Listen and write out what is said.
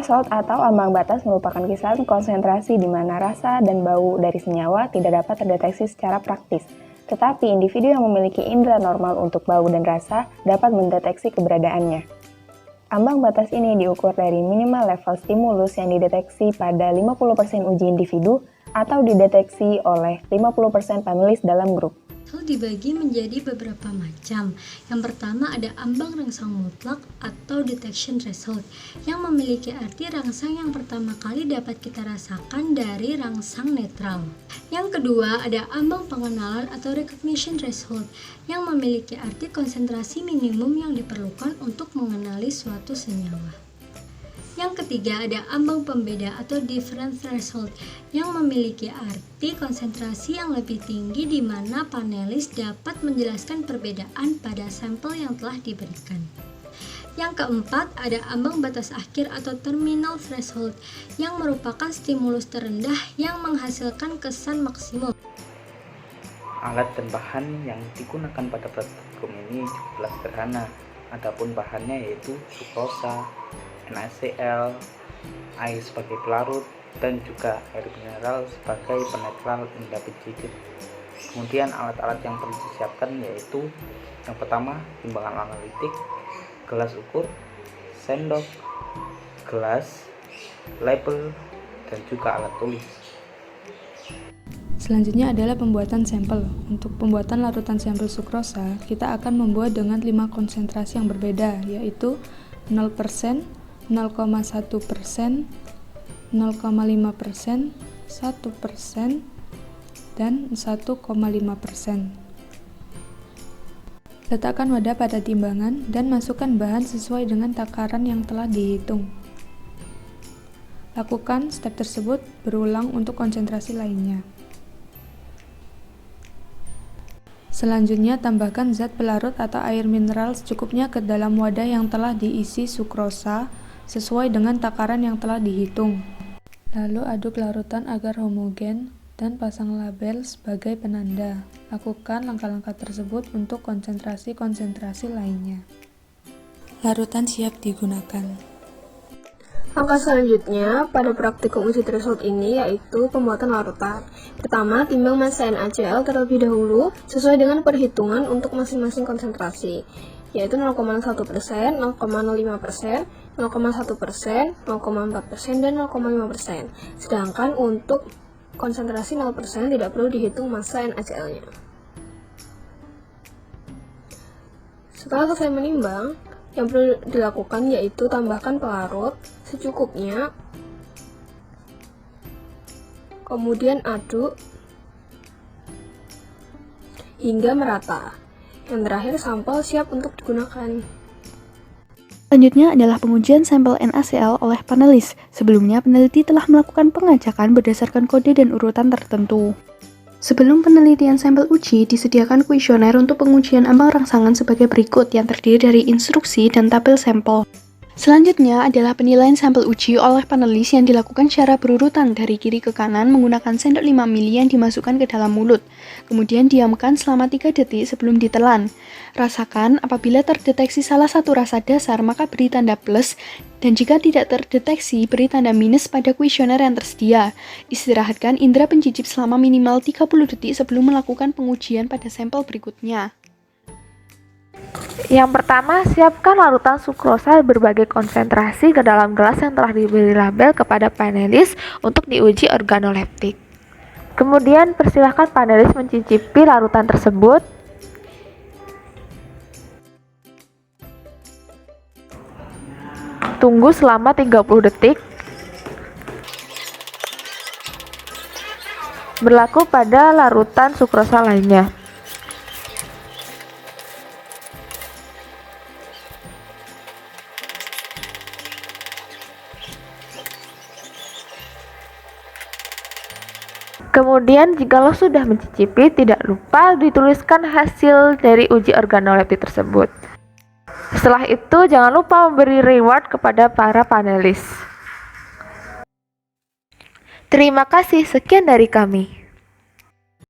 Threshold atau ambang batas merupakan kisaran konsentrasi di mana rasa dan bau dari senyawa tidak dapat terdeteksi secara praktis. Tetapi individu yang memiliki indera normal untuk bau dan rasa dapat mendeteksi keberadaannya. Ambang batas ini diukur dari minimal level stimulus yang dideteksi pada 50% uji individu atau dideteksi oleh 50% panelis dalam grup. Dibagi menjadi beberapa macam. Yang pertama ada ambang rangsang mutlak atau detection threshold yang memiliki arti rangsang yang pertama kali dapat kita rasakan dari rangsang netral. Yang kedua ada ambang pengenalan atau recognition threshold yang memiliki arti konsentrasi minimum yang diperlukan untuk mengenali suatu senyawa. Yang ketiga ada ambang pembeda atau difference threshold yang memiliki arti konsentrasi yang lebih tinggi di mana panelis dapat menjelaskan perbedaan pada sampel yang telah diberikan. Yang keempat ada ambang batas akhir atau terminal threshold yang merupakan stimulus terendah yang menghasilkan kesan maksimum. Alat dan bahan yang digunakan pada praktikum ini cukuplah sederhana. Adapun bahannya yaitu sukrosa, NaCl, air sebagai pelarut, dan juga air mineral sebagai penetral indera pencicip. Kemudian alat-alat yang perlu disiapkan yaitu yang pertama timbangan analitik, gelas ukur, sendok, gelas, label, dan juga alat tulis. Selanjutnya adalah pembuatan sampel. Untuk pembuatan larutan sampel sukrosa, kita akan membuat dengan 5 konsentrasi yang berbeda, yaitu 0%, 0,1%, 0,5%, 1%, dan 1,5%. Letakkan wadah pada timbangan dan masukkan bahan sesuai dengan takaran yang telah dihitung. Lakukan step tersebut berulang untuk konsentrasi lainnya. Selanjutnya, tambahkan zat pelarut atau air mineral secukupnya ke dalam wadah yang telah diisi sukrosa sesuai dengan takaran yang telah dihitung. Lalu aduk larutan agar homogen dan pasang label sebagai penanda. Lakukan langkah-langkah tersebut untuk konsentrasi-konsentrasi lainnya. Larutan siap digunakan. Langkah selanjutnya pada praktikum uji threshold ini yaitu pembuatan larutan. Pertama, timbang massa NaCl terlebih dahulu sesuai dengan perhitungan untuk masing-masing konsentrasi, yaitu 0,1%, 0,05%, 0,1%, 0,4%, dan 0,5%. Sedangkan untuk konsentrasi 0% tidak perlu dihitung massa NaCl-nya. Setelah selesai menimbang, yang perlu dilakukan yaitu tambahkan pelarut secukupnya, kemudian aduk hingga merata. Yang terakhir, sampel siap untuk digunakan. Selanjutnya adalah pengujian sampel NaCl oleh panelis. Sebelumnya, peneliti telah melakukan pengacakan berdasarkan kode dan urutan tertentu. Sebelum penelitian sampel uji, disediakan kuesioner untuk pengujian ambang rangsangan sebagai berikut yang terdiri dari instruksi dan tabel sampel. Selanjutnya adalah penilaian sampel uji oleh panelis yang dilakukan secara berurutan dari kiri ke kanan menggunakan sendok 5 mili yang dimasukkan ke dalam mulut. Kemudian diamkan selama 3 detik sebelum ditelan. Rasakan apabila terdeteksi salah satu rasa dasar maka beri tanda plus, dan jika tidak terdeteksi beri tanda minus pada kuesioner yang tersedia. Istirahatkan indera pencicip selama minimal 30 detik sebelum melakukan pengujian pada sampel berikutnya. Yang pertama, siapkan larutan sukrosa berbagai konsentrasi ke dalam gelas yang telah diberi label kepada panelis untuk diuji organoleptik. Kemudian, persilahkan panelis mencicipi larutan tersebut. Tunggu selama 30 detik. Berlaku pada larutan sukrosa lainnya. Kemudian jikalau sudah mencicipi, tidak lupa dituliskan hasil dari uji organoleptik tersebut. Setelah itu, jangan lupa memberi reward kepada para panelis. Terima kasih, sekian dari kami.